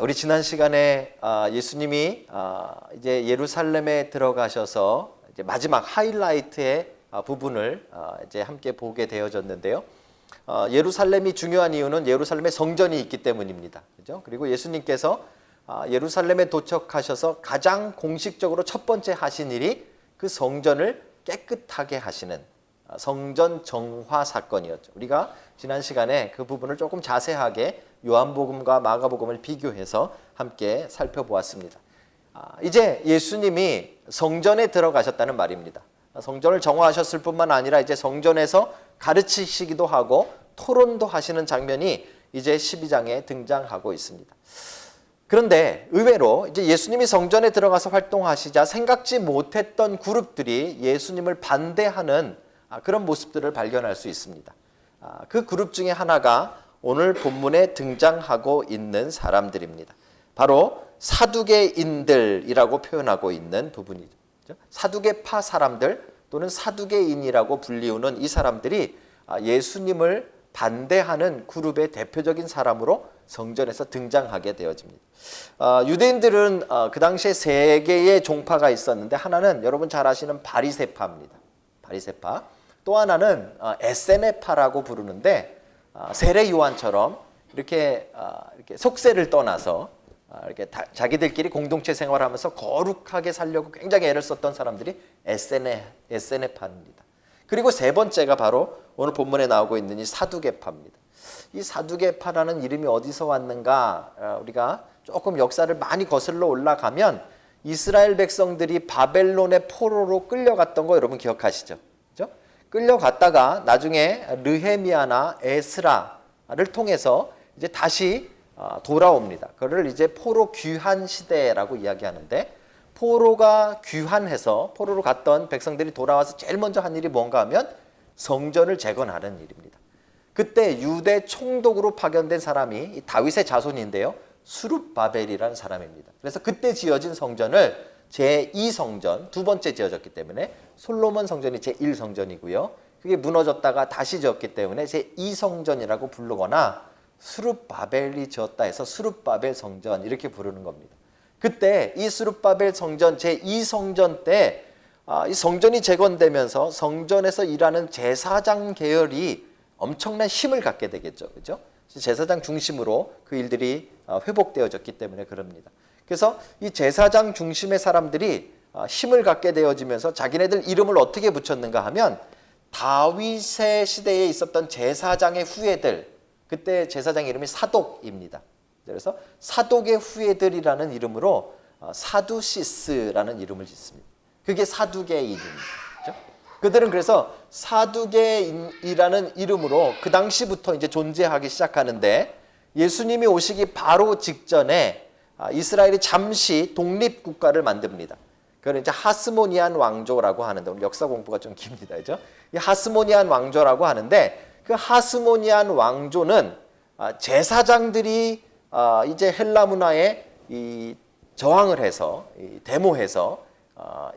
우리 지난 시간에 예수님이 이제 예루살렘에 들어가셔서 이제 마지막 하이라이트의 부분을 이제 함께 보게 되어졌는데요. 예루살렘이 중요한 이유는 예루살렘에 성전이 있기 때문입니다. 그죠? 그리고 예수님께서 예루살렘에 도착하셔서 가장 공식적으로 첫 번째 하신 일이 그 성전을 깨끗하게 하시는 성전 정화 사건이었죠. 우리가 지난 시간에 그 부분을 조금 자세하게 요한복음과 마가복음을 비교해서 함께 살펴보았습니다. 이제 예수님이 성전에 들어가셨다는 말입니다. 성전을 정화하셨을 뿐만 아니라 이제 성전에서 가르치시기도 하고 토론도 하시는 장면이 이제 12장에 등장하고 있습니다. 그런데 의외로 이제 예수님이 성전에 들어가서 활동하시자 생각지 못했던 그룹들이 예수님을 반대하는 그런 모습들을 발견할 수 있습니다. 그 그룹 중에 하나가 오늘 본문에 등장하고 있는 사람들입니다. 바로 사두개인들이라고 표현하고 있는 부분이죠. 사두개파 사람들 또는 사두개인이라고 불리우는 이 사람들이 예수님을 반대하는 그룹의 대표적인 사람으로 성전에서 등장하게 되어집니다. 유대인들은 그 당시에 세 개의 종파가 있었는데 하나는 여러분 잘 아시는 바리새파입니다. 바리새파. 또 하나는 에세네파라고 부르는데 세례 요한처럼 이렇게 속세를 떠나서 이렇게 자기들끼리 공동체 생활하면서 거룩하게 살려고 굉장히 애를 썼던 사람들이 에세네파입니다. 그리고 세 번째가 바로 오늘 본문에 나오고 있는 이 사두개파입니다. 이 사두개파라는 이름이 어디서 왔는가? 우리가 조금 역사를 많이 거슬러 올라가면 이스라엘 백성들이 바벨론의 포로로 끌려갔던 거 여러분 기억하시죠? 그죠? 끌려갔다가 나중에 느헤미야나 에스라를 통해서 이제 다시 돌아옵니다. 그를 이제 포로 귀환 시대라고 이야기하는데 포로가 귀환해서 포로로 갔던 백성들이 돌아와서 제일 먼저 한 일이 뭔가 하면 성전을 재건하는 일입니다. 그때 유대 총독으로 파견된 사람이 다윗의 자손인데요. 수룹바벨이라는 사람입니다. 그래서 그때 지어진 성전을 제2성전, 두 번째 지어졌기 때문에 솔로몬 성전이 제1성전이고요. 그게 무너졌다가 다시 지었기 때문에 제2성전이라고 부르거나 수룹바벨이 지었다 해서 수룹바벨 성전 이렇게 부르는 겁니다. 그때 이 수룹바벨 성전 제2성전 때 이 성전이 재건되면서 성전에서 일하는 제사장 계열이 엄청난 힘을 갖게 되겠죠. 그죠? 제사장 중심으로 그 일들이 회복되어졌기 때문에 그럽니다. 그래서 이 제사장 중심의 사람들이 힘을 갖게 되어지면서 자기네들 이름을 어떻게 붙였는가 하면 다윗의 시대에 있었던 제사장의 후예들, 그때 제사장 이름이 사독입니다. 그래서 사독의 후예들이라는 이름으로 사두시스라는 이름을 짓습니다. 그게 사두개인입니다. 그렇죠? 그들은 그래서 사두개인이라는 이름으로 그 당시부터 이제 존재하기 시작하는데 예수님이 오시기 바로 직전에 이스라엘이 잠시 독립국가를 만듭니다. 그걸 이제 하스모니안 왕조라고 하는데 오늘 역사 공부가 좀 깁니다. 그죠? 이 하스모니안 왕조라고 하는데 그 하스모니안 왕조는 제사장들이 이제 헬라 문화에 저항을 해서 데모해서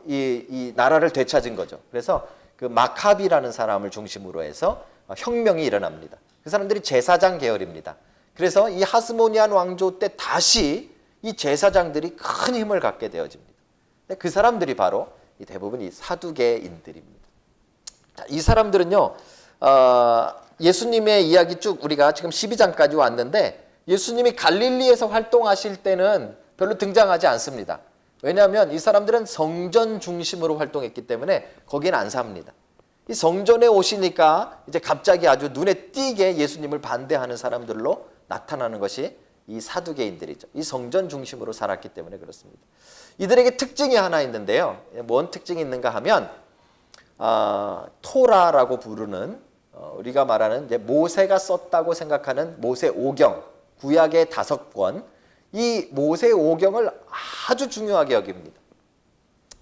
이 나라를 되찾은 거죠. 그래서 그 마카비라는 사람을 중심으로 해서 혁명이 일어납니다. 그 사람들이 제사장 계열입니다. 그래서 이 하스모니안 왕조 때 다시 이 제사장들이 큰 힘을 갖게 되어집니다. 그 사람들이 바로 대부분 이 사두개인들입니다. 자, 이 사람들은요, 예수님의 이야기 쭉 우리가 지금 12장까지 왔는데 예수님이 갈릴리에서 활동하실 때는 별로 등장하지 않습니다. 왜냐하면 이 사람들은 성전 중심으로 활동했기 때문에 거기는 안 삽니다. 이 성전에 오시니까 이제 갑자기 아주 눈에 띄게 예수님을 반대하는 사람들로 나타나는 것이 이 사두개인들이죠. 이 성전 중심으로 살았기 때문에 그렇습니다. 이들에게 특징이 하나 있는데요. 뭔 특징이 있는가 하면 토라라고 부르는 우리가 말하는 이제 모세가 썼다고 생각하는 모세 오경, 구약의 5권, 이 모세 오경을 아주 중요하게 여깁니다.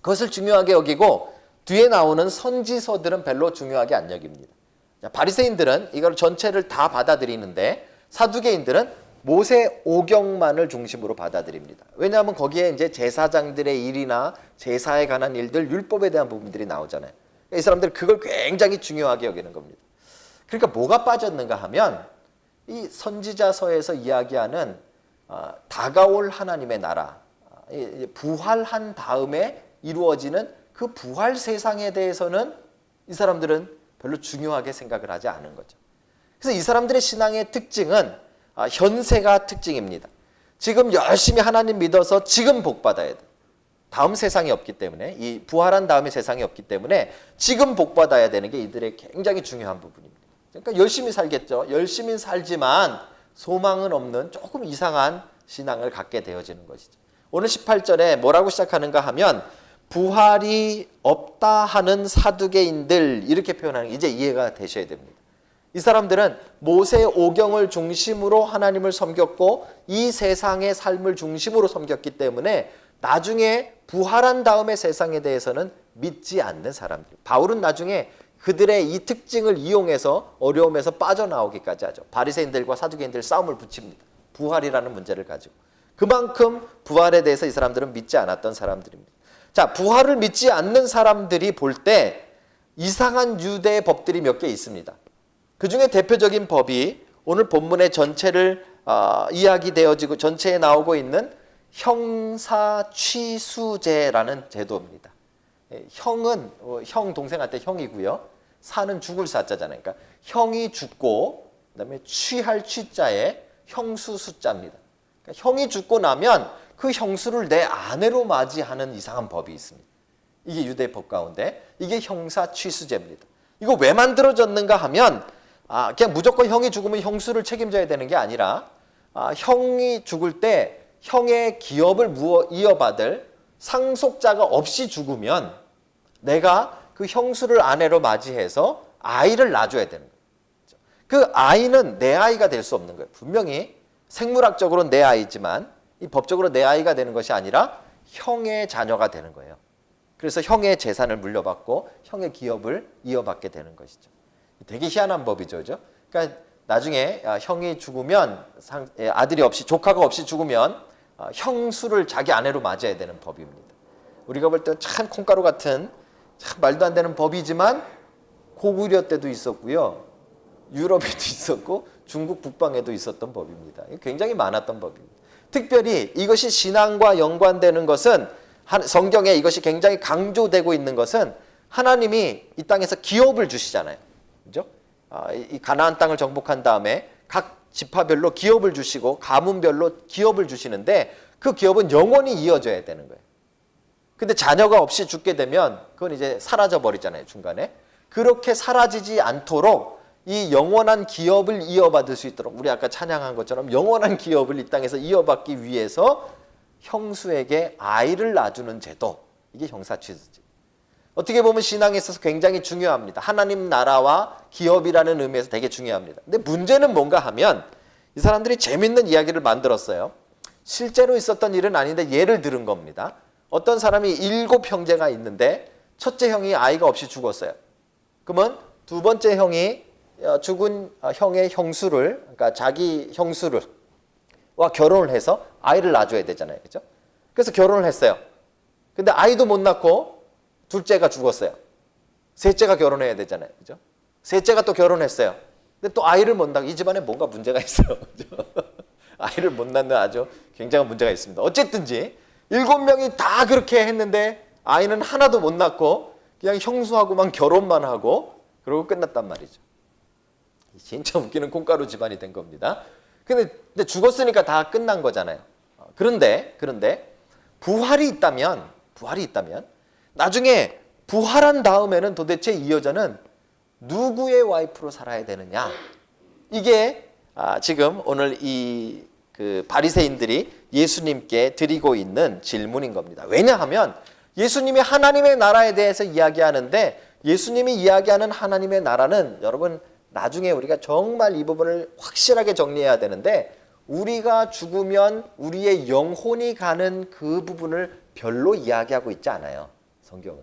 그것을 중요하게 여기고 뒤에 나오는 선지서들은 별로 중요하게 안 여깁니다. 바리새인들은 이걸 전체를 다 받아들이는데 사두개인들은 모세 오경만을 중심으로 받아들입니다. 왜냐하면 거기에 이제 제사장들의 일이나 제사에 관한 일들, 율법에 대한 부분들이 나오잖아요. 이 사람들 그걸 굉장히 중요하게 여기는 겁니다. 그러니까 뭐가 빠졌는가 하면 이 선지자서에서 이야기하는 다가올 하나님의 나라, 부활한 다음에 이루어지는 그 부활 세상에 대해서는 이 사람들은 별로 중요하게 생각을 하지 않은 거죠. 그래서 이 사람들의 신앙의 특징은 현세가 특징입니다. 지금 열심히 하나님 믿어서 지금 복 받아야 돼. 다음 세상이 없기 때문에, 이 부활한 다음에 세상이 없기 때문에 지금 복 받아야 되는 게 이들의 굉장히 중요한 부분입니다. 그러니까 열심히 살겠죠. 열심히 살지만 소망은 없는 조금 이상한 신앙을 갖게 되어지는 것이죠. 오늘 18절에 뭐라고 시작하는가 하면 부활이 없다 하는 사두개인들, 이렇게 표현하는 게 이제 이해가 되셔야 됩니다. 이 사람들은 모세 오경을 중심으로 하나님을 섬겼고 이 세상의 삶을 중심으로 섬겼기 때문에 나중에 부활한 다음에 세상에 대해서는 믿지 않는 사람들. 바울은 나중에 그들의 이 특징을 이용해서 어려움에서 빠져나오기까지 하죠. 바리새인들과 사두개인들 싸움을 붙입니다. 부활이라는 문제를 가지고. 그만큼 부활에 대해서 이 사람들은 믿지 않았던 사람들입니다. 자, 부활을 믿지 않는 사람들이 볼 때 이상한 유대의 법들이 몇 개 있습니다. 그 중에 대표적인 법이 오늘 본문의 전체를 이야기되어지고 전체에 나오고 있는 형사취수제라는 제도입니다. 형은 형 동생한테 형이고요. 사는 죽을 사자잖아요. 그러니까 형이 죽고 그다음에 취할 취자에 형수 숫자입니다. 그러니까 형이 죽고 나면 그 형수를 내 아내로 맞이하는 이상한 법이 있습니다. 이게 유대법 가운데 이게 형사취수제입니다. 이거 왜 만들어졌는가 하면 그냥 무조건 형이 죽으면 형수를 책임져야 되는 게 아니라 형이 죽을 때 형의 기업을 이어받을 상속자가 없이 죽으면 내가 그 형수를 아내로 맞이해서 아이를 낳아줘야 되는 거예요. 그 아이는 내 아이가 될 수 없는 거예요. 분명히 생물학적으로는 내 아이지만 이 법적으로 내 아이가 되는 것이 아니라 형의 자녀가 되는 거예요. 그래서 형의 재산을 물려받고 형의 기업을 이어받게 되는 것이죠. 되게 희한한 법이죠. 그죠? 그러니까 나중에 형이 죽으면 아들이 없이 조카가 없이 죽으면 형수를 자기 아내로 맞아야 되는 법입니다. 우리가 볼 때 참 콩가루 같은 참 말도 안 되는 법이지만 고구려 때도 있었고요. 유럽에도 있었고 중국 북방에도 있었던 법입니다. 굉장히 많았던 법입니다. 특별히 이것이 신앙과 연관되는 것은 성경에 이것이 굉장히 강조되고 있는 것은 하나님이 이 땅에서 기업을 주시잖아요. 그죠? 이 가나안 땅을 정복한 다음에 각 지파별로 기업을 주시고 가문별로 기업을 주시는데 그 기업은 영원히 이어져야 되는 거예요. 근데 자녀가 없이 죽게 되면 그건 이제 사라져 버리잖아요, 중간에. 그렇게 사라지지 않도록 이 영원한 기업을 이어받을 수 있도록 우리 아까 찬양한 것처럼 영원한 기업을 이 땅에서 이어받기 위해서 형수에게 아이를 낳아주는 제도, 이게 형사취수제. 어떻게 보면 신앙에 있어서 굉장히 중요합니다. 하나님 나라와 기업이라는 의미에서 되게 중요합니다. 근데 문제는 뭔가 하면 이 사람들이 재밌는 이야기를 만들었어요. 실제로 있었던 일은 아닌데 예를 들은 겁니다. 어떤 사람이 7 형제가 있는데 첫째 형이 아이가 없이 죽었어요. 그러면 두 번째 형이 죽은 형의 형수를, 그러니까 자기 형수를 와 결혼을 해서 아이를 낳아줘야 되잖아요. 그죠? 그래서 결혼을 했어요. 근데 아이도 못 낳고 둘째가 죽었어요. 셋째가 결혼해야 되잖아요. 그죠? 셋째가 또 결혼했어요. 근데 또 아이를 못 낳고 이 집안에 뭔가 문제가 있어요. 그죠? 아이를 못 낳는 아주 굉장한 문제가 있습니다. 어쨌든지 7명이 다 그렇게 했는데 아이는 하나도 못 낳고 그냥 형수하고만 결혼만 하고 그러고 끝났단 말이죠. 진짜 웃기는 콩가루 집안이 된 겁니다. 근데 죽었으니까 다 끝난 거잖아요. 그런데 부활이 있다면 나중에 부활한 다음에는 도대체 이 여자는 누구의 와이프로 살아야 되느냐? 이게 지금 오늘 그 바리새인들이 예수님께 드리고 있는 질문인 겁니다. 왜냐하면 예수님이 하나님의 나라에 대해서 이야기하는데 예수님이 이야기하는 하나님의 나라는 여러분 나중에 우리가 정말 이 부분을 확실하게 정리해야 되는데 우리가 죽으면 우리의 영혼이 가는 그 부분을 별로 이야기하고 있지 않아요. 성경은.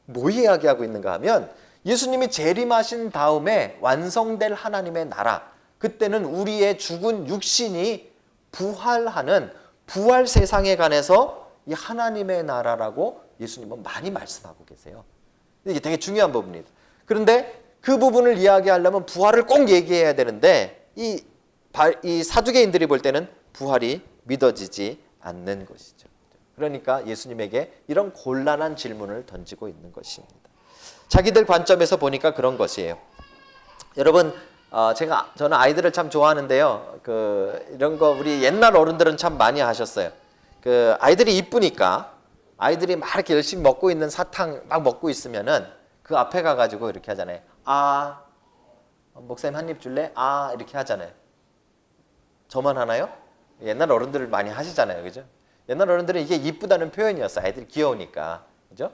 뭐 이야기하고 있는가 하면 예수님이 재림하신 다음에 완성될 하나님의 나라, 그때는 우리의 죽은 육신이 부활하는 부활 세상에 관해서 이 하나님의 나라라고 예수님은 많이 말씀하고 계세요. 이게 되게 중요한 부분입니다. 그런데 그 부분을 이야기하려면 부활을 꼭 얘기해야 되는데 이 이 사두개인들이 볼 때는 부활이 믿어지지 않는 것이죠. 그러니까 예수님에게 이런 곤란한 질문을 던지고 있는 것입니다. 자기들 관점에서 보니까 그런 것이에요. 여러분, 저는 아이들을 참 좋아하는데요. 이런 거 우리 옛날 어른들은 참 많이 하셨어요. 아이들이 이쁘니까 아이들이 막 이렇게 열심히 먹고 있는 사탕 막 먹고 있으면은 그 앞에 가가지고 이렇게 하잖아요. 아, 목사님 한 입 줄래? 아, 이렇게 하잖아요. 저만 하나요? 옛날 어른들 많이 하시잖아요. 그죠? 옛날 어른들은 이게 이쁘다는 표현이었어요. 아이들이 귀여우니까. 그죠?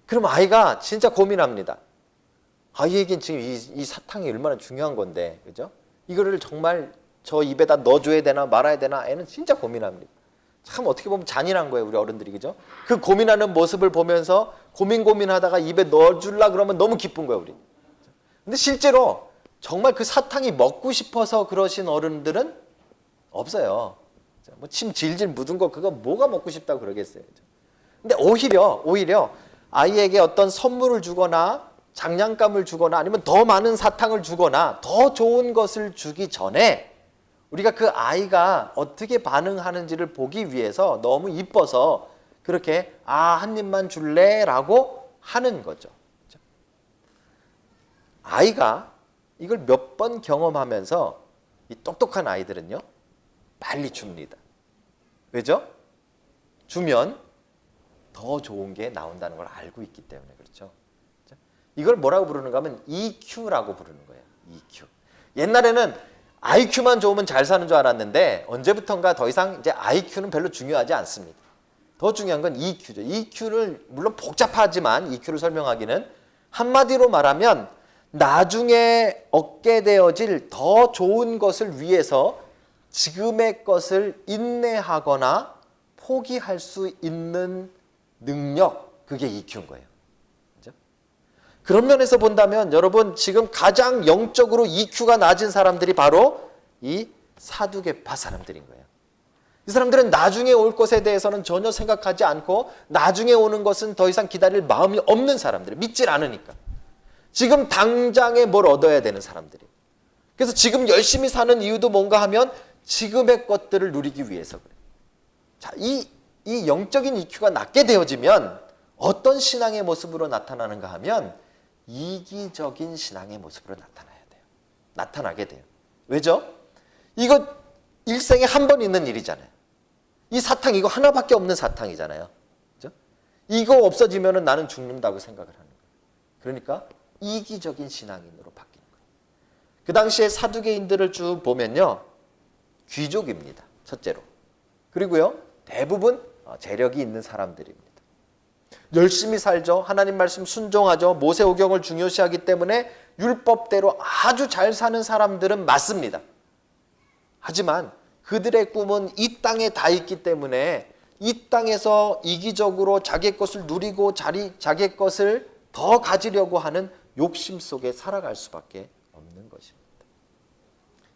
그럼 아이가 진짜 고민합니다. 아이에겐 지금 이 사탕이 얼마나 중요한 건데. 그죠? 이거를 정말 저 입에다 넣어줘야 되나 말아야 되나 애는 진짜 고민합니다. 참 어떻게 보면 잔인한 거예요. 우리 어른들이. 그죠? 그 고민하는 모습을 보면서 고민하다가 입에 넣어주려고 그러면 너무 기쁜 거예요. 우리. 근데 실제로 정말 그 사탕이 먹고 싶어서 그러신 어른들은 없어요. 뭐 침 질질 묻은 거 그거 뭐가 먹고 싶다고 그러겠어요. 근데 오히려 아이에게 어떤 선물을 주거나 장난감을 주거나 아니면 더 많은 사탕을 주거나 더 좋은 것을 주기 전에 우리가 그 아이가 어떻게 반응하는지를 보기 위해서 너무 이뻐서 그렇게 한 입만 줄래? 라고 하는 거죠. 아이가 이걸 몇 번 경험하면서 이 똑똑한 아이들은요 빨리 줍니다. 왜죠? 주면 더 좋은 게 나온다는 걸 알고 있기 때문에 그렇죠. 이걸 뭐라고 부르는가 하면 EQ라고 부르는 거예요. EQ. 옛날에는 IQ만 좋으면 잘 사는 줄 알았는데 언제부턴가 더 이상 이제 IQ는 별로 중요하지 않습니다. 더 중요한 건 EQ죠. EQ를 물론 복잡하지만 EQ를 설명하기는 한마디로 말하면 나중에 얻게 되어질 더 좋은 것을 위해서 지금의 것을 인내하거나 포기할 수 있는 능력, 그게 EQ인 거예요. 그렇죠? 그런 면에서 본다면 여러분 지금 가장 영적으로 EQ가 낮은 사람들이 바로 이 사두개파 사람들인 거예요. 이 사람들은 나중에 올 것에 대해서는 전혀 생각하지 않고 나중에 오는 것은 더 이상 기다릴 마음이 없는 사람들, 믿질 않으니까. 지금 당장에 뭘 얻어야 되는 사람들이. 그래서 지금 열심히 사는 이유도 뭔가 하면 지금의 것들을 누리기 위해서 그래요. 자, 이 영적인 EQ가 낮게 되어지면 어떤 신앙의 모습으로 나타나는가 하면 이기적인 신앙의 모습으로 나타나게 돼요. 왜죠? 이거 일생에 한 번 있는 일이잖아요. 이 사탕 이거 하나밖에 없는 사탕이잖아요. 그죠? 이거 없어지면 나는 죽는다고 생각을 하는 거예요. 그러니까 이기적인 신앙인으로 바뀌는 거예요. 그 당시에 사두개인들을 쭉 보면요. 귀족입니다. 첫째로. 그리고요. 대부분 재력이 있는 사람들입니다. 열심히 살죠. 하나님 말씀 순종하죠. 모세오경을 중요시하기 때문에 율법대로 아주 잘 사는 사람들은 맞습니다. 하지만 그들의 꿈은 이 땅에 다 있기 때문에 이 땅에서 이기적으로 자기의 것을 누리고 자기의 것을 더 가지려고 하는 욕심 속에 살아갈 수밖에 없는 것입니다.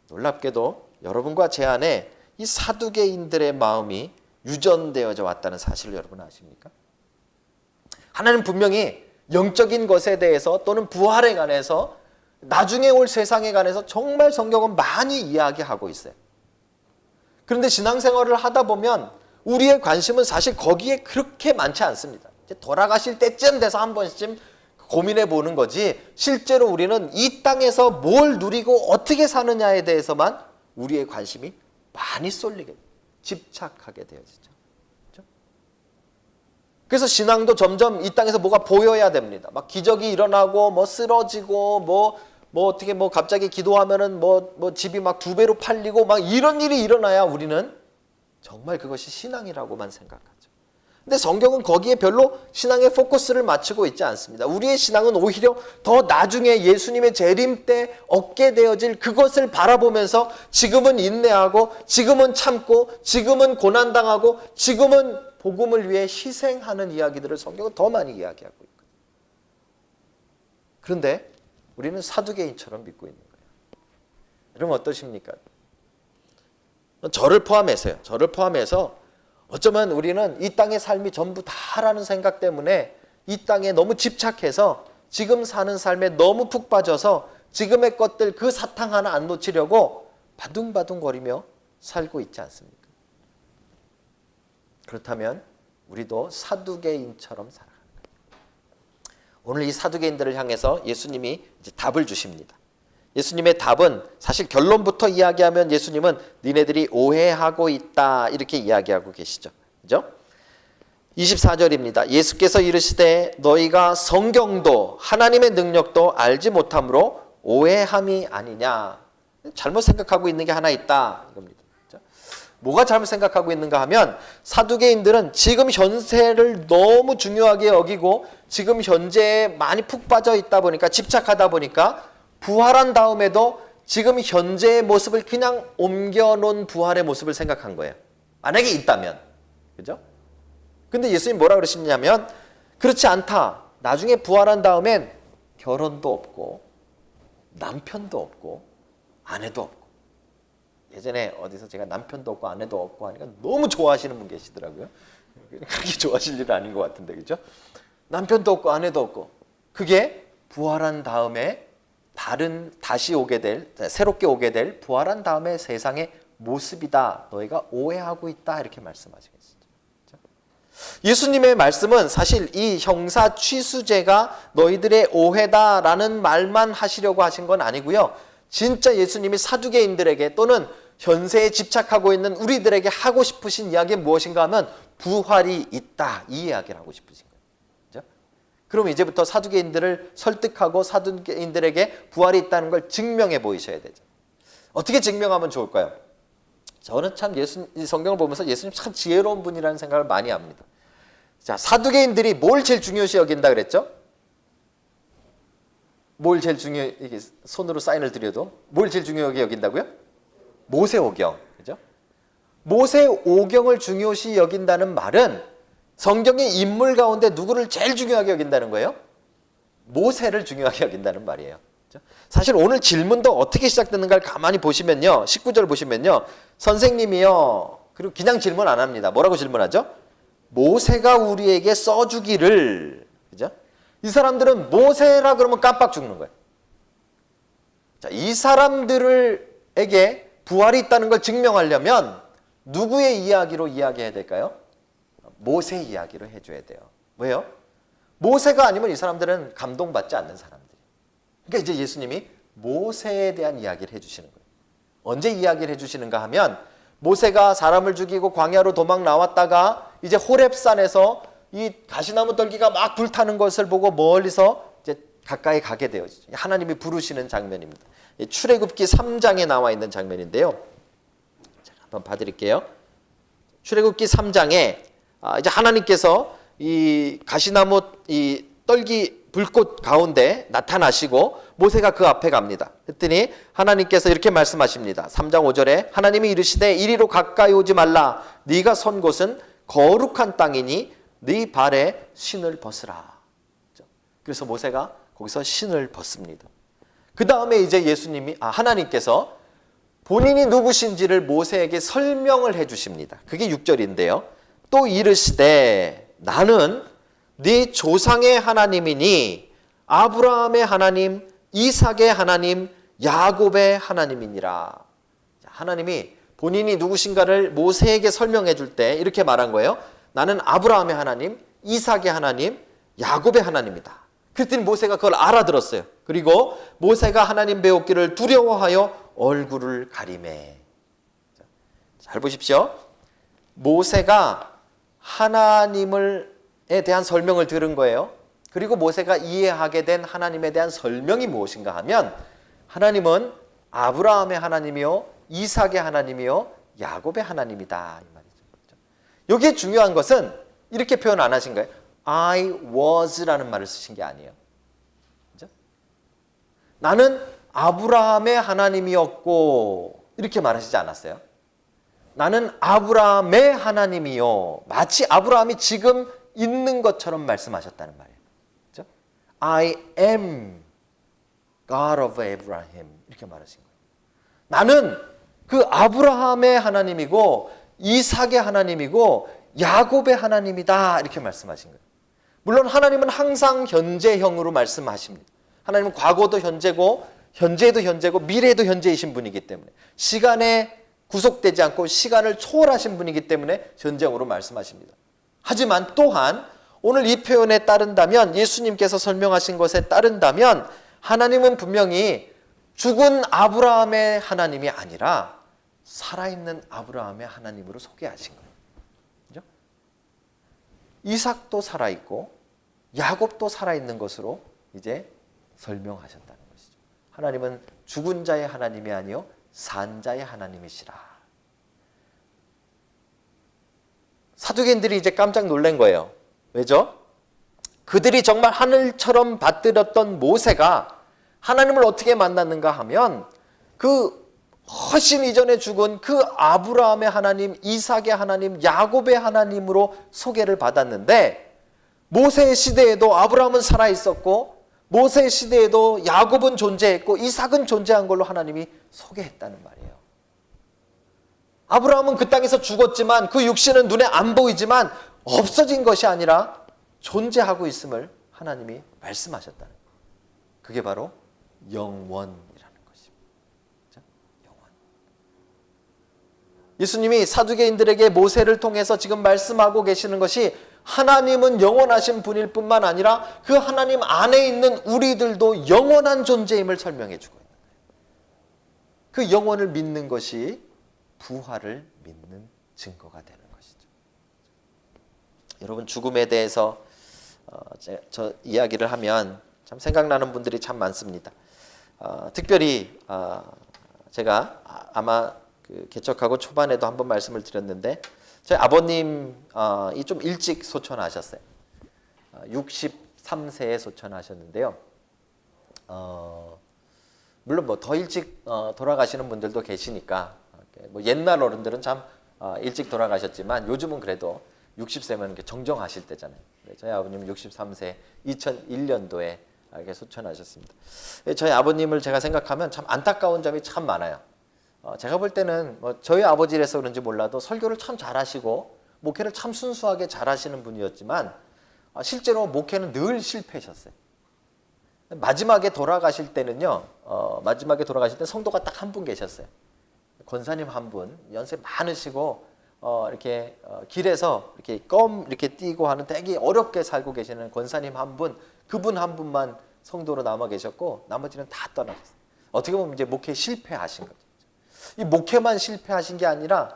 놀랍게도 여러분과 제 안에 이 사두개인들의 마음이 유전되어져 왔다는 사실을 여러분 아십니까? 하나님 분명히 영적인 것에 대해서 또는 부활에 관해서 나중에 올 세상에 관해서 정말 성경은 많이 이야기하고 있어요. 그런데 신앙생활을 하다 보면 우리의 관심은 사실 거기에 그렇게 많지 않습니다. 이제 돌아가실 때쯤 돼서 한 번쯤 고민해 보는 거지 실제로 우리는 이 땅에서 뭘 누리고 어떻게 사느냐에 대해서만 우리의 관심이 많이 쏠리게 집착하게 되어지죠. 그렇죠? 그래서 신앙도 점점 이 땅에서 뭐가 보여야 됩니다. 막 기적이 일어나고 뭐 쓰러지고 뭐 어떻게 뭐 갑자기 기도하면은 뭐 집이 막 2배로 팔리고 막 이런 일이 일어나야 우리는 정말 그것이 신앙이라고만 생각하죠. 근데 성경은 거기에 별로 신앙의 포커스를 맞추고 있지 않습니다. 우리의 신앙은 오히려 더 나중에 예수님의 재림 때 얻게 되어질 그것을 바라보면서 지금은 인내하고 지금은 참고 지금은 고난당하고 지금은 복음을 위해 희생하는 이야기들을 성경은 더 많이 이야기하고 있거든요. 그런데 우리는 사두개인처럼 믿고 있는 거예요. 여러분 어떠십니까? 저를 포함해서 어쩌면 우리는 이 땅의 삶이 전부 다라는 생각 때문에 이 땅에 너무 집착해서 지금 사는 삶에 너무 푹 빠져서 지금의 것들 그 사탕 하나 안 놓치려고 바둥바둥거리며 살고 있지 않습니까? 그렇다면 우리도 사두개인처럼 살아가는 거예요. 오늘 이 사두개인들을 향해서 예수님이 이제 답을 주십니다. 예수님의 답은 사실 결론부터 이야기하면 예수님은 니네들이 오해하고 있다 이렇게 이야기하고 계시죠. 그죠? 24절입니다. 예수께서 이르시되 너희가 성경도 하나님의 능력도 알지 못함으로 오해함이 아니냐. 잘못 생각하고 있는 게 하나 있다 이겁니다. 그죠? 뭐가 잘못 생각하고 있는가 하면 사두개인들은 지금 현세를 너무 중요하게 여기고 지금 현재에 많이 푹 빠져 있다 보니까 집착하다 보니까 부활한 다음에도 지금 현재의 모습을 그냥 옮겨놓은 부활의 모습을 생각한 거예요. 만약에 있다면. 그죠? 근데 예수님 뭐라 그러시냐면 그렇지 않다. 나중에 부활한 다음엔 결혼도 없고 남편도 없고 아내도 없고. 예전에 어디서 제가 남편도 없고 아내도 없고 하니까 너무 좋아하시는 분 계시더라고요. 그렇게 좋아하실 일은 아닌 것 같은데. 그죠? 남편도 없고 아내도 없고. 그게 부활한 다음에 다시 오게 될, 새롭게 오게 될 부활한 다음에 세상의 모습이다. 너희가 오해하고 있다. 이렇게 말씀하시겠습니다. 예수님의 말씀은 사실 이 형사 취수죄가 너희들의 오해다라는 말만 하시려고 하신 건 아니고요. 진짜 예수님이 사두개인들에게 또는 현세에 집착하고 있는 우리들에게 하고 싶으신 이야기는 무엇인가 하면 부활이 있다. 이 이야기를 하고 싶으신 거예요. 그럼 이제부터 사두개인들을 설득하고 사두개인들에게 부활이 있다는 걸 증명해 보이셔야 되죠. 어떻게 증명하면 좋을까요? 저는 참 이 성경을 보면서 예수님 참 지혜로운 분이라는 생각을 많이 합니다. 자, 사두개인들이 뭘 제일 중요시 여긴다 그랬죠? 뭘 제일 이게 손으로 사인을 드려도 뭘 제일 중요하게 여긴다고요? 모세오경. 그죠? 모세오경을 중요시 여긴다는 말은 성경의 인물 가운데 누구를 제일 중요하게 여긴다는 거예요? 모세를 중요하게 여긴다는 말이에요. 사실 오늘 질문도 어떻게 시작되는가를 가만히 보시면요. 19절 보시면요. 선생님이요. 그리고 그냥 질문 안 합니다. 뭐라고 질문하죠? 모세가 우리에게 써주기를. 그죠? 이 사람들은 모세라 그러면 깜빡 죽는 거예요. 자, 이 사람들에게 부활이 있다는 걸 증명하려면 누구의 이야기로 이야기해야 될까요? 모세 이야기로 해줘야 돼요. 왜요? 모세가 아니면 이 사람들은 감동받지 않는 사람들이에요. 그러니까 이제 예수님이 모세에 대한 이야기를 해주시는 거예요. 언제 이야기를 해주시는가 하면 모세가 사람을 죽이고 광야로 도망 나왔다가 이제 호렙산에서 이 가시나무 떨기가 막 불타는 것을 보고 멀리서 이제 가까이 가게 돼요. 하나님이 부르시는 장면입니다. 출애굽기 3장에 나와 있는 장면인데요. 자, 한번 봐드릴게요. 출애굽기 3장에 이제 하나님께서 이 가시나무 이 떨기 불꽃 가운데 나타나시고 모세가 그 앞에 갑니다. 그랬더니 하나님께서 이렇게 말씀하십니다. 3장 5절에 하나님이 이르시되 이리로 가까이 오지 말라. 네가 선 곳은 거룩한 땅이니 네 발에 신을 벗으라. 그래서 모세가 거기서 신을 벗습니다. 그 다음에 이제 하나님께서 본인이 누구신지를 모세에게 설명을 해주십니다. 그게 6절인데요. 또 이르시되 나는 네 조상의 하나님이니 아브라함의 하나님, 이삭의 하나님, 야곱의 하나님이니라. 하나님이 본인이 누구신가를 모세에게 설명해 줄 때 이렇게 말한 거예요. 나는 아브라함의 하나님, 이삭의 하나님, 야곱의 하나님이다. 그랬더니 모세가 그걸 알아들었어요. 그리고 모세가 하나님 배웠기를 두려워하여 얼굴을 가리매. 잘 보십시오. 모세가 하나님에 대한 설명을 들은 거예요. 그리고 모세가 이해하게 된 하나님에 대한 설명이 무엇인가 하면 하나님은 아브라함의 하나님이요, 이삭의 하나님이요, 야곱의 하나님이다. 이 말이죠. 여기에 중요한 것은 이렇게 표현 안 하신 거예요. I was라는 말을 쓰신 게 아니에요. 그죠? 나는 아브라함의 하나님이었고 이렇게 말하시지 않았어요. 나는 아브라함의 하나님이요. 마치 아브라함이 지금 있는 것처럼 말씀하셨다는 말이에요. 그죠? I am God of Abraham 이렇게 말하신 거예요. 나는 그 아브라함의 하나님이고 이삭의 하나님이고 야곱의 하나님이다 이렇게 말씀하신 거예요. 물론 하나님은 항상 현재형으로 말씀하십니다. 하나님은 과거도 현재고 현재도 현재고 미래도 현재이신 분이기 때문에 시간에 구속되지 않고 시간을 초월하신 분이기 때문에 현재형으로 말씀하십니다. 하지만 또한 오늘 이 표현에 따른다면, 예수님께서 설명하신 것에 따른다면 하나님은 분명히 죽은 아브라함의 하나님이 아니라 살아있는 아브라함의 하나님으로 소개하신 거예요. 그죠? 이삭도 살아있고 야곱도 살아있는 것으로 이제 설명하셨다는 것이죠. 하나님은 죽은 자의 하나님이 아니요 산 자의 하나님이시라. 사두개인들이 이제 깜짝 놀란 거예요. 왜죠? 그들이 정말 하늘처럼 받들었던 모세가 하나님을 어떻게 만났는가 하면 그 훨씬 이전에 죽은 그 아브라함의 하나님, 이삭의 하나님, 야곱의 하나님으로 소개를 받았는데, 모세의 시대에도 아브라함은 살아있었고 모세의 시대에도 야곱은 존재했고 이삭은 존재한 걸로 하나님이 소개했다는 말이에요. 아브라함은 그 땅에서 죽었지만 그 육신은 눈에 안 보이지만 없어진 것이 아니라 존재하고 있음을 하나님이 말씀하셨다는 거예요. 그게 바로 영원이라는 것입니다. 영원. 예수님이 사두개인들에게 모세를 통해서 지금 말씀하고 계시는 것이 하나님은 영원하신 분일 뿐만 아니라 그 하나님 안에 있는 우리들도 영원한 존재임을 설명해 주고 있는 거예요. 그 영원을 믿는 것이 부활을 믿는 증거가 되는 것이죠. 여러분, 죽음에 대해서 저 이야기를 하면 참 생각나는 분들이 참 많습니다. 특별히 제가 아마 그 개척하고 초반에도 한번 말씀을 드렸는데, 저희 아버님이 좀 일찍 소천하셨어요. 63세에 소천하셨는데요. 물론 뭐 더 일찍 돌아가시는 분들도 계시니까, 뭐 옛날 어른들은 참 일찍 돌아가셨지만 요즘은 그래도 60세면 정정하실 때잖아요. 저희 아버님은 63세 2001년도에 이렇게 소천하셨습니다. 저희 아버님을 제가 생각하면 참 안타까운 점이 참 많아요. 제가 볼 때는 뭐 저희 아버지라서 그런지 몰라도 설교를 참 잘하시고 목회를 참 순수하게 잘하시는 분이었지만 실제로 목회는 늘 실패하셨어요. 마지막에 돌아가실 때는요, 마지막에 돌아가실 때 성도가 딱 한 분 계셨어요. 권사님 한 분, 연세 많으시고 이렇게 길에서 이렇게 껌 이렇게 띄고 하는 되게 어렵게 살고 계시는 권사님 한 분, 그분 한 분만 성도로 남아 계셨고 나머지는 다 떠나셨어요. 어떻게 보면 이제 목회 실패하신 거죠. 이 목회만 실패하신 게 아니라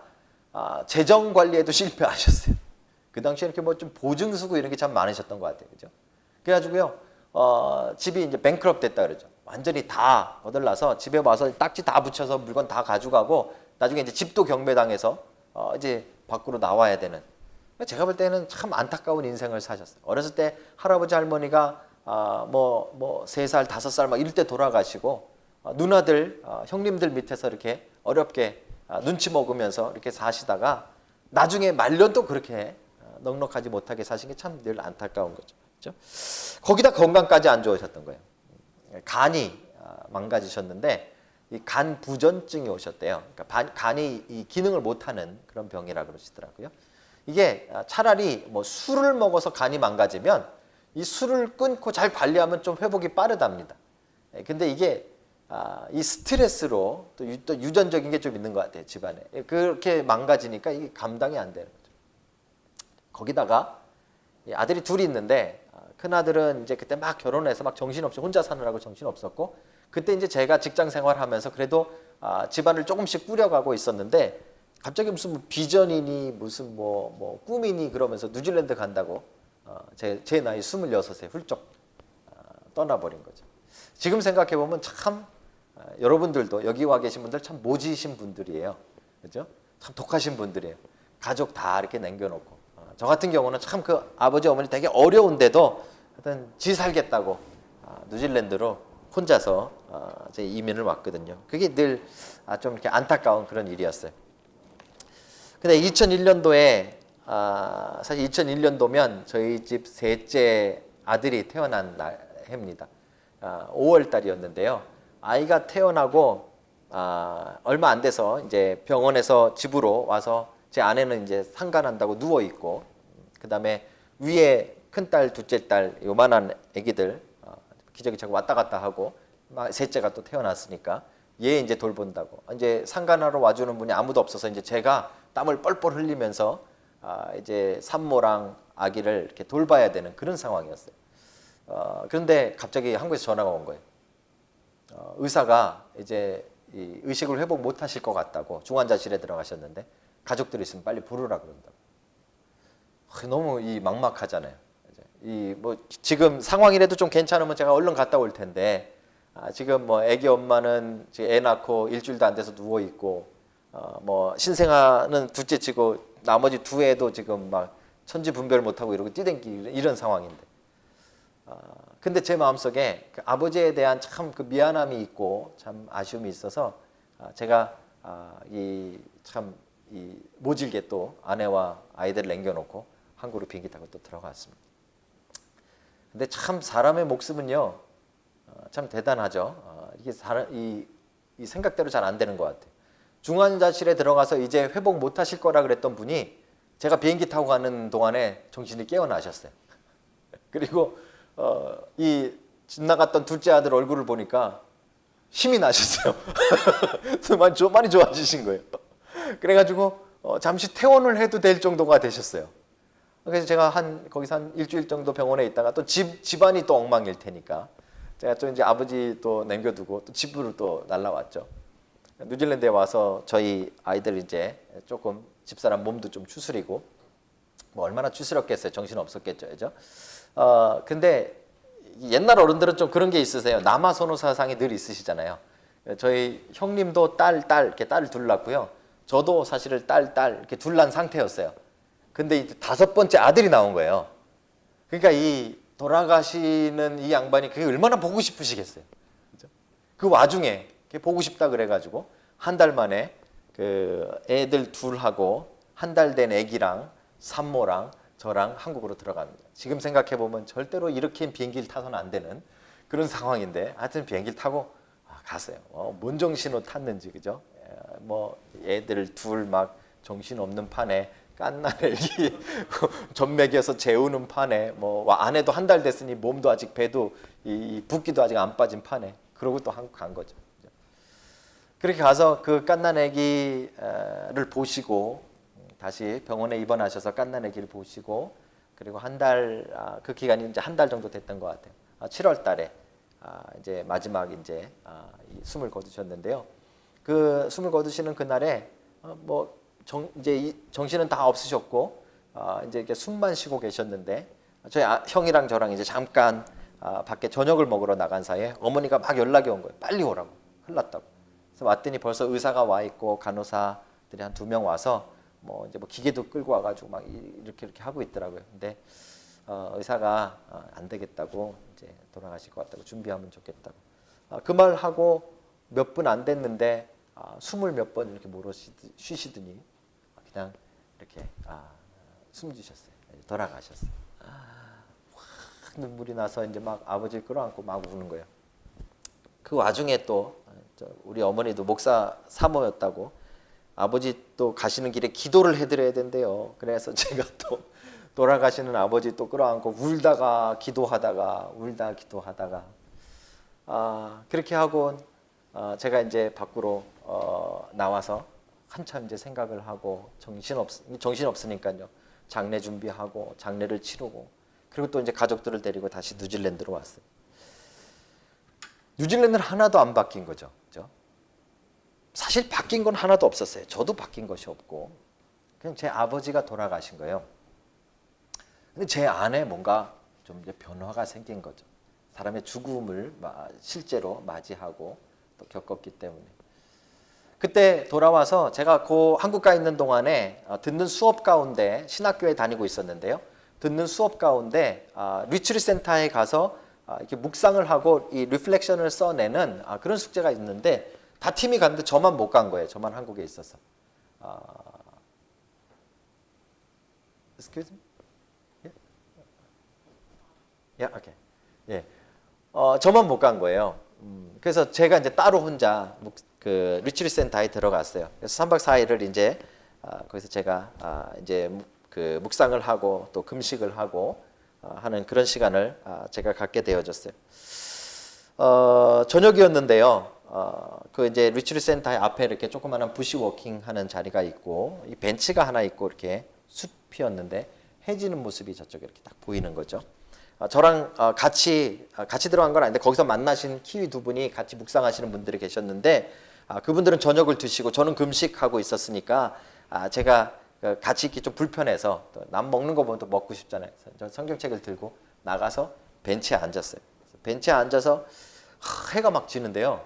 재정 관리에도 실패하셨어요. 그 당시에 이렇게 뭐 좀 보증 수고 이런 게 참 많으셨던 것 같아요, 그죠? 그래가지고요, 집이 이제 뱅크럽 됐다 그러죠. 완전히 다 거들나서 집에 와서 딱지 다 붙여서 물건 다 가져가고 나중에 이제 집도 경매당해서 이제 밖으로 나와야 되는. 제가 볼 때는 참 안타까운 인생을 사셨어요. 어렸을 때 할아버지 할머니가 뭐 3살, 5살 막 이럴 때 돌아가시고 누나들, 형님들 밑에서 이렇게 어렵게 눈치 먹으면서 이렇게 사시다가 나중에 말년도 그렇게 넉넉하지 못하게 사신 게 참 늘 안타까운 거죠. 그렇죠? 거기다 건강까지 안 좋으셨던 거예요. 간이 망가지셨는데 이 간 부전증이 오셨대요. 그러니까 간이 이 기능을 못하는 그런 병이라 그러시더라고요. 이게 차라리 뭐 술을 먹어서 간이 망가지면 이 술을 끊고 잘 관리하면 좀 회복이 빠르답니다. 근데 이게 이 스트레스로 또 유전적인 게 좀 있는 것 같아요, 집안에. 그렇게 망가지니까 이게 감당이 안 되는 거죠. 거기다가 아들이 둘이 있는데 큰 아들은 이제 그때 막 결혼해서 막 정신없이 혼자 사느라고 정신없었고, 그때 이제 제가 직장 생활하면서 그래도 집안을 조금씩 꾸려가고 있었는데 갑자기 무슨 뭐 비전이니 무슨 뭐 꿈이니 그러면서 뉴질랜드 간다고 제 나이 26에 훌쩍 떠나버린 거죠. 지금 생각해 보면 참 여러분들도 여기 와 계신 분들 참 모지신 분들이에요. 그죠? 참 독하신 분들이에요. 가족 다 이렇게 남겨놓고. 저 같은 경우는 참 그 아버지 어머니 되게 어려운데도 하여튼 지 살겠다고 뉴질랜드로 혼자서 제 이민을 왔거든요. 그게 늘 좀 이렇게 안타까운 그런 일이었어요. 근데 2001년도에 사실 2001년도면 저희 집 셋째 아들이 태어난 해입니다. 5월 달이었는데요. 아이가 태어나고 얼마 안 돼서 이제 병원에서 집으로 와서 제 아내는 이제 상간한다고 누워 있고, 그다음에 위에 큰딸, 둘째 딸 요만한 아기들 기저귀 차고 왔다 갔다 하고 셋째가 또 태어났으니까 얘 이제 돌본다고. 이제 상간하러 와주는 분이 아무도 없어서 이제 제가 땀을 뻘뻘 흘리면서 이제 산모랑 아기를 이렇게 돌봐야 되는 그런 상황이었어요. 그런데 갑자기 한국에서 전화가 온 거예요. 의사가 이제 이 의식을 회복 못 하실 것 같다고, 중환자실에 들어가셨는데 가족들이 있으면 빨리 부르라 그런다고. 너무 이 막막하잖아요. 이 뭐 지금 상황이라도 좀 괜찮으면 제가 얼른 갔다 올 텐데, 지금 뭐 아기 엄마는 지금 애 낳고 일주일도 안 돼서 누워 있고, 뭐 신생아는 둘째 치고 나머지 두 애도 지금 막 천지분별 못 하고 이러고 뛰댕기 이런 상황인데, 근데 제 마음속에 그 아버지에 대한 참 그 미안함이 있고 참 아쉬움이 있어서 제가 이 모질게 또 아내와 아이들을 남겨놓고 한국으로 비행기 타고 또 들어갔습니다. 근데 참 사람의 목숨은요, 참 대단하죠. 이게 이 생각대로 잘 안 되는 것 같아요. 중환자실에 들어가서 이제 회복 못 하실 거라 그랬던 분이 제가 비행기 타고 가는 동안에 정신이 깨어나셨어요. 그리고 이 집 나갔던 둘째 아들 얼굴을 보니까 힘이 나셨어요. 많이 좋아지신 거예요. 그래가지고 잠시 퇴원을 해도 될 정도가 되셨어요. 그래서 제가 거기서 한 일주일 정도 병원에 있다가 또 집안이 또 엉망일 테니까 제가 또 이제 아버지 또 남겨두고 또 집으로 또 날라왔죠. 뉴질랜드에 와서 저희 아이들 이제 조금 집사람 몸도 좀 추스리고, 뭐 얼마나 추스렸겠어요. 정신 없었겠죠, 그죠? 근데 옛날 어른들은 좀 그런 게 있으세요. 남아선호 사상이 늘 있으시잖아요. 저희 형님도 이렇게 딸을 둘 낳고요. 저도 사실은 딸 이렇게 둘 낳은 상태였어요. 근데 이 다섯 번째 아들이 나온 거예요. 그러니까 이 돌아가시는 이 양반이 그게 얼마나 보고 싶으시겠어요. 그죠? 그 와중에 보고 싶다 그래가지고 한 달 만에 그 애들 둘하고 한 달 된 애기랑 산모랑 저랑 한국으로 들어갑니다. 지금 생각해 보면 절대로 이렇게 비행기를 타서는 안 되는 그런 상황인데, 하여튼 비행기를 타고 갔어요. 뭔 정신으로 탔는지, 그죠? 뭐 애들 둘 막 정신 없는 판에 깐난 애기 젖 먹여서 재우는 판에, 뭐 아내도 한 달 됐으니 몸도 아직 배도 이 붓기도 아직 안 빠진 판에, 그러고 또 한국 간 거죠. 그렇게 가서 그 깐난 애기를 보시고 다시 병원에 입원하셔서 깐난 애기를 보시고, 그리고 한 달, 그 기간이 이제 한 달 정도 됐던 것 같아요. 7월 달에 이제 마지막 이제 숨을 거두셨는데요. 그 숨을 거두시는 그날에 이제 정신은 다 없으셨고 이제 이렇게 숨만 쉬고 계셨는데, 저희 형이랑 저랑 이제 잠깐 밖에 저녁을 먹으러 나간 사이에 어머니가 막 연락이 온 거예요. 빨리 오라고, 큰일 났다고. 그래서 왔더니 벌써 의사가 와 있고 간호사들이 한 2명 와서 이제 기계도 끌고 와가지고 막 이렇게 하고 있더라고요. 근데 의사가 안 되겠다고, 이제 돌아가실 것 같다고, 준비하면 좋겠다고. 그 말 하고 몇 분 안 됐는데 숨을 몇 번 이렇게 쉬시더니 그냥 이렇게 숨지셨어요. 돌아가셨어요. 확 눈물이 나서 이제 막 아버지를 끌어안고 막 우는 거예요. 그 와중에 또 우리 어머니도 목사 사모였다고, 아버지 또 가시는 길에 기도를 해드려야 된대요. 그래서 제가 또 돌아가시는 아버지 또 끌어안고 울다가 기도하다가 그렇게 하고 제가 이제 밖으로 나와서 한참 이제 생각을 하고 정신 없으니까요. 장례 준비하고 장례를 치르고, 그리고 또 이제 가족들을 데리고 다시 뉴질랜드로 왔어요. 뉴질랜드는 하나도 안 바뀐 거죠. 그죠? 사실 바뀐 건 하나도 없었어요. 저도 바뀐 것이 없고, 그냥 제 아버지가 돌아가신 거예요. 근데 제 안에 뭔가 좀 이제 변화가 생긴 거죠. 사람의 죽음을 실제로 맞이하고 또 겪었기 때문에. 그때 돌아와서 제가 한국 가 있는 동안에 듣는 수업 가운데, 신학교에 다니고 있었는데요. 듣는 수업 가운데 리트리트 센터에 가서 이렇게 묵상을 하고 이 리플렉션을 써내는 그런 숙제가 있는데, 다 팀이 갔는데 저만 못 간 거예요. 저만 한국에 있어서. Excuse me? Yeah, okay. 예. 저만 못 간 거예요. 그래서 제가 이제 따로 혼자 그 리트리트 센터에 들어갔어요. 그래서 3박 4일을 이제 거기서 제가 이제 그 묵상을 하고 또 금식을 하고 하는 그런 시간을 제가 갖게 되어졌어요. 저녁이었는데요. 그 이제 리트리트 센터의 앞에 이렇게 조그마한 부시 워킹 하는 자리가 있고, 이 벤치가 하나 있고, 이렇게 숲이었는데, 해지는 모습이 저쪽에 이렇게 딱 보이는 거죠. 저랑 같이 들어간 건 아닌데, 거기서 만나신 키위 두 분이 같이 묵상하시는 분들이 계셨는데, 그분들은 저녁을 드시고, 저는 금식하고 있었으니까, 제가 같이 있기 좀 불편해서, 남 먹는 거 보면 또 먹고 싶잖아요. 그래서 성경책을 들고 나가서 벤치에 앉았어요. 벤치에 앉아서 해가 막 지는데요.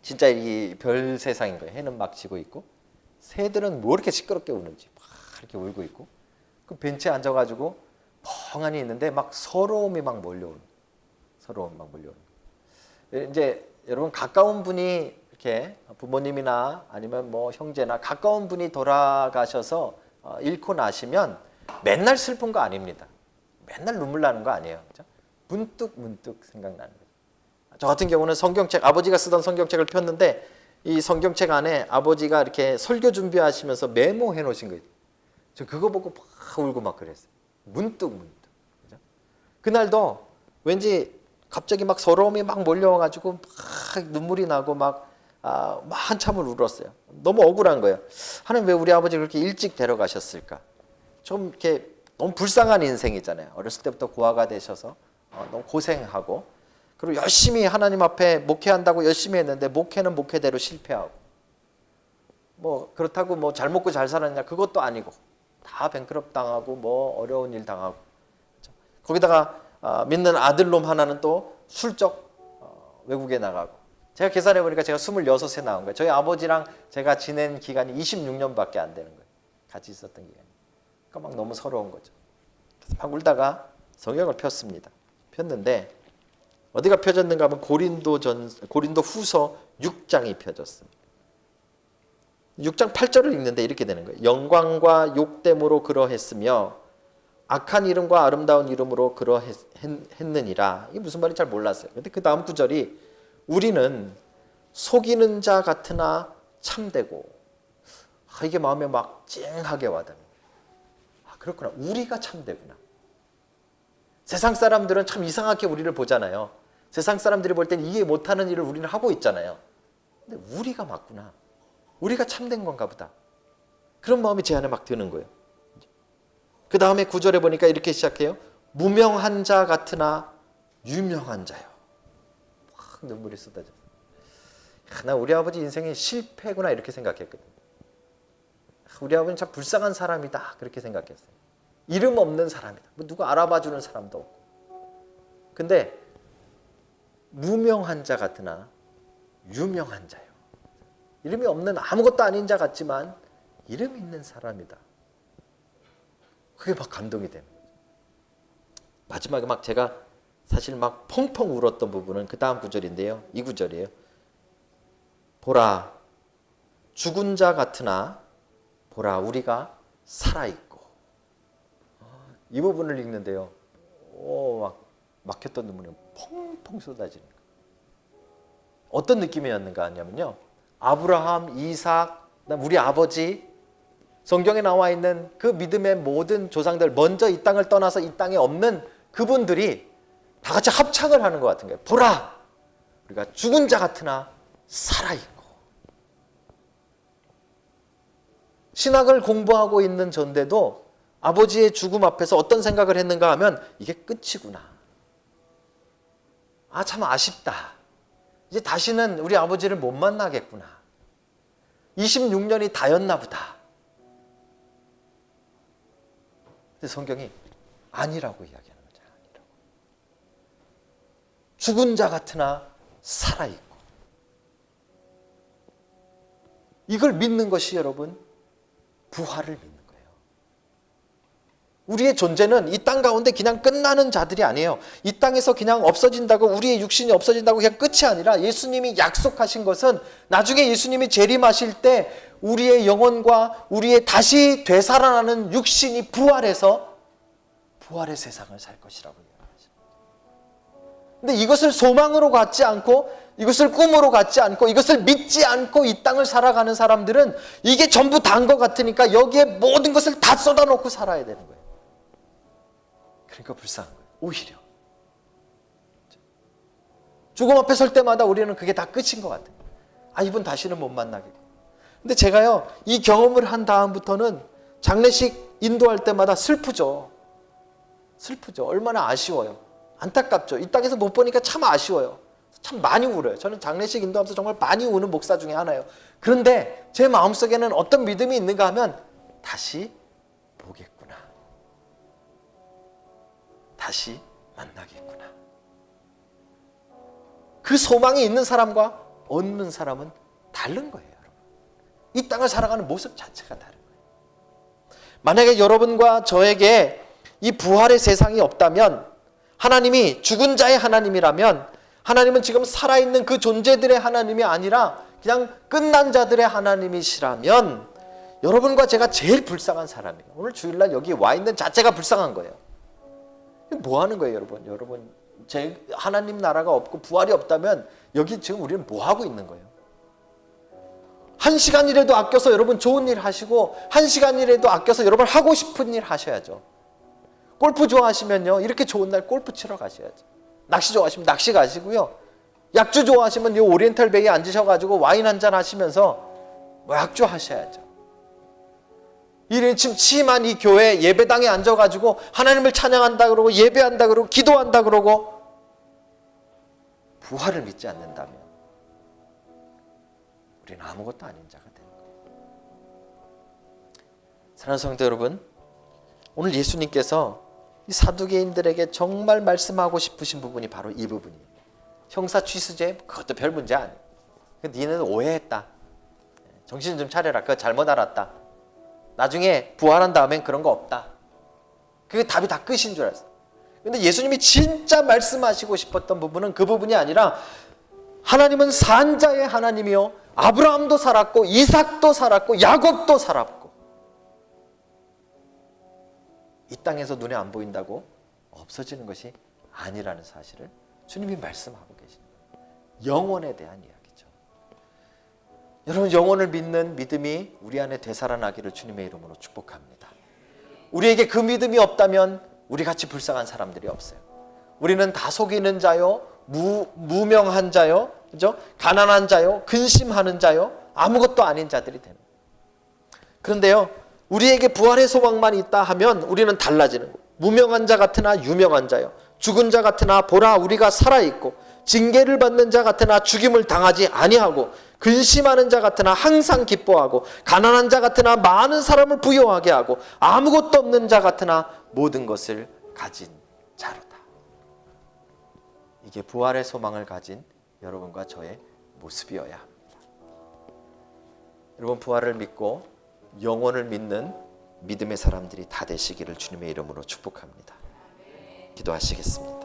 진짜 이 별 세상인 거예요. 해는 막 지고 있고, 새들은 뭐 이렇게 시끄럽게 우는지 막 이렇게 울고 있고, 그 벤치에 앉아가지고 멍하니 있는데 막 서러움이 막 몰려오는, 이제 여러분 가까운 분이 이렇게 부모님이나 아니면 뭐 형제나 가까운 분이 돌아가셔서 잃고 나시면 맨날 슬픈 거 아닙니다. 맨날 눈물 나는 거 아니에요. 그렇죠? 문득 생각나는 거예요. 저 같은 경우는 성경책, 아버지가 쓰던 성경책을 폈는데 이 성경책 안에 아버지가 이렇게 설교 준비하시면서 메모해 놓으신 거예요. 저 그거 보고 막 울고 막 그랬어요. 문득. 그죠? 그날도 왠지 갑자기 막 서러움이 막 몰려와가지고 막 눈물이 나고 막 한참을 울었어요. 너무 억울한 거예요. 하나님 왜 우리 아버지 그렇게 일찍 데려가셨을까? 좀 이렇게 너무 불쌍한 인생이잖아요. 어렸을 때부터 고아가 되셔서 너무 고생하고, 그리고 열심히 하나님 앞에 목회한다고 열심히 했는데 목회는 목회대로 실패하고, 뭐 그렇다고 뭐 잘 먹고 잘 살았냐, 그것도 아니고 다 뱅크럽 당하고 뭐 어려운 일 당하고, 그렇죠? 거기다가 믿는 아들놈 하나는 또 술적 외국에 나가고. 제가 계산해 보니까 제가 26세 나온 거예요. 저희 아버지랑 제가 지낸 기간이 26년밖에 안 되는 거예요. 같이 있었던 기간이. 그러니까 막 너무 서러운 거죠. 그래서 막 울다가 성경을 폈습니다. 폈는데 어디가 펴졌는가 하면 고린도 후서 6장이 펴졌습니다. 6장 8절을 읽는데 이렇게 되는 거예요. 영광과 욕됨으로 그러했으며 악한 이름과 아름다운 이름으로 그러했느니라. 이게 무슨 말인지 잘 몰랐어요. 근데 그 다음 구절이 우리는 속이는 자 같으나 참되고, 이게 마음에 막 찡하게 와닿는 거예요. 그렇구나. 우리가 참되구나. 세상 사람들은 참 이상하게 우리를 보잖아요. 세상 사람들이 볼 땐 이해 못하는 일을 우리는 하고 있잖아요. 근데 우리가 맞구나. 우리가 참된 건가 보다. 그런 마음이 제 안에 막 드는 거예요. 그 다음에 9절에 보니까 이렇게 시작해요. 무명한 자 같으나 유명한 자요. 확 눈물이 쏟아졌어요. 나 우리 아버지 인생이 실패구나 이렇게 생각했거든요. 우리 아버지는 참 불쌍한 사람이다 그렇게 생각했어요. 이름 없는 사람이다. 뭐 누가 알아봐주는 사람도 없고. 근데 무명한 자 같으나 유명한 자요. 이름이 없는 아무것도 아닌 자 같지만 이름 있는 사람이다. 그게 막 감동이 되는 거죠. 마지막에 막 제가 사실 막 펑펑 울었던 부분은 그 다음 구절인데요. 이 구절이에요. 보라, 죽은 자 같으나 보라, 우리가 살아있고. 이 부분을 읽는데요. 막 막혔던 눈물이 펑펑 쏟아지는 거예요. 어떤 느낌이었는가 하냐면요. 아브라함, 이삭, 우리 아버지, 성경에 나와 있는 그 믿음의 모든 조상들, 먼저 이 땅을 떠나서 이 땅에 없는 그분들이 다 같이 합창을 하는 것 같은 거예요. 보라, 우리가 죽은 자 같으나 살아있고. 신학을 공부하고 있는 전데도 아버지의 죽음 앞에서 어떤 생각을 했는가 하면 이게 끝이구나. 참 아쉽다. 이제 다시는 우리 아버지를 못 만나겠구나. 26년이 다였나 보다. 근데 성경이 아니라고 이야기하는 거죠. 아니라고. 죽은 자 같으나 살아있고. 이걸 믿는 것이 여러분 부활을 믿는 거예요. 우리의 존재는 이 땅 가운데 그냥 끝나는 자들이 아니에요. 이 땅에서 그냥 없어진다고, 우리의 육신이 없어진다고 그냥 끝이 아니라 예수님이 약속하신 것은 나중에 예수님이 재림하실 때 우리의 영혼과 우리의 다시 되살아나는 육신이 부활해서 부활의 세상을 살 것이라고 이야기하십니다. 근데 이것을 소망으로 갖지 않고, 이것을 꿈으로 갖지 않고, 이것을 믿지 않고 이 땅을 살아가는 사람들은 이게 전부 다인 것 같으니까 여기에 모든 것을 다 쏟아놓고 살아야 되는 거예요. 그러니까 불쌍한 거예요. 오히려 죽음 앞에 설 때마다 우리는 그게 다 끝인 것 같아요. 아, 이분 다시는 못 만나겠고. 근데 제가요, 이 경험을 한 다음부터는 장례식 인도할 때마다 슬프죠. 슬프죠. 얼마나 아쉬워요. 안타깝죠. 이 땅에서 못 보니까 참 아쉬워요. 참 많이 울어요. 저는 장례식 인도하면서 정말 많이 우는 목사 중에 하나예요. 그런데 제 마음속에는 어떤 믿음이 있는가 하면 다시 보겠구나. 다시 만나겠구나. 그 소망이 있는 사람과 없는 사람은 다른 거예요, 여러분. 이 땅을 살아가는 모습 자체가 다른 거예요. 만약에 여러분과 저에게 이 부활의 세상이 없다면, 하나님이 죽은 자의 하나님이라면, 하나님은 지금 살아있는 그 존재들의 하나님이 아니라 그냥 끝난 자들의 하나님이시라면 여러분과 제가 제일 불쌍한 사람이에요. 오늘 주일날 여기 와 있는 자체가 불쌍한 거예요. 뭐 하는 거예요, 여러분? 여러분, 제 하나님 나라가 없고 부활이 없다면 여기 지금 우리는 뭐 하고 있는 거예요? 한 시간이라도 아껴서 여러분 좋은 일 하시고, 한 시간이라도 아껴서 여러분 하고 싶은 일 하셔야죠. 골프 좋아하시면요, 이렇게 좋은 날 골프 치러 가셔야죠. 낚시 좋아하시면 낚시 가시고요. 약주 좋아하시면 이 오리엔탈 베이에 앉으셔가지고 와인 한잔 하시면서 약주 하셔야죠. 이런 침침한 이 교회 예배당에 앉아가지고 하나님을 찬양한다 그러고 예배한다 그러고 기도한다 그러고 부활을 믿지 않는다면 우리는 아무것도 아닌 자가 되는 거예요. 사랑하는 성도 여러분, 오늘 예수님께서 이 사두개인들에게 정말 말씀하고 싶으신 부분이 바로 이 부분이에요. 형사 취수죄 그것도 별 문제 아니에요. 니는 오해했다. 정신 좀 차려라. 그거 잘못 알았다. 나중에 부활한 다음엔 그런 거 없다. 그게 답이 다 끝인 줄 알았어요. 근데 예수님이 진짜 말씀하시고 싶었던 부분은 그 부분이 아니라, 하나님은 산자의 하나님이요, 아브라함도 살았고 이삭도 살았고 야곱도 살았고, 이 땅에서 눈에 안 보인다고 없어지는 것이 아니라는 사실을 주님이 말씀하고 계십니다. 영원에 대한 이야기죠. 여러분, 영혼을 믿는 믿음이 우리 안에 되살아나기를 주님의 이름으로 축복합니다. 우리에게 그 믿음이 없다면 우리같이 불쌍한 사람들이 없어요. 우리는 다 속이는 자요, 무명한 자요, 그죠? 가난한 자요, 근심하는 자요, 아무것도 아닌 자들이 되는 거예요. 그런데요, 우리에게 부활의 소망만 있다 하면 우리는 달라지는 거예요. 무명한 자 같으나 유명한 자요, 죽은 자 같으나 보라 우리가 살아있고, 징계를 받는 자 같으나 죽임을 당하지 아니하고, 근심하는 자 같으나 항상 기뻐하고, 가난한 자 같으나 많은 사람을 부유하게 하고, 아무것도 없는 자 같으나 모든 것을 가진 자로다. 이게 부활의 소망을 가진 여러분과 저의 모습이어야 합니다. 여러분, 부활을 믿고 영혼을 믿는 믿음의 사람들이 다 되시기를 주님의 이름으로 축복합니다. 기도하시겠습니다.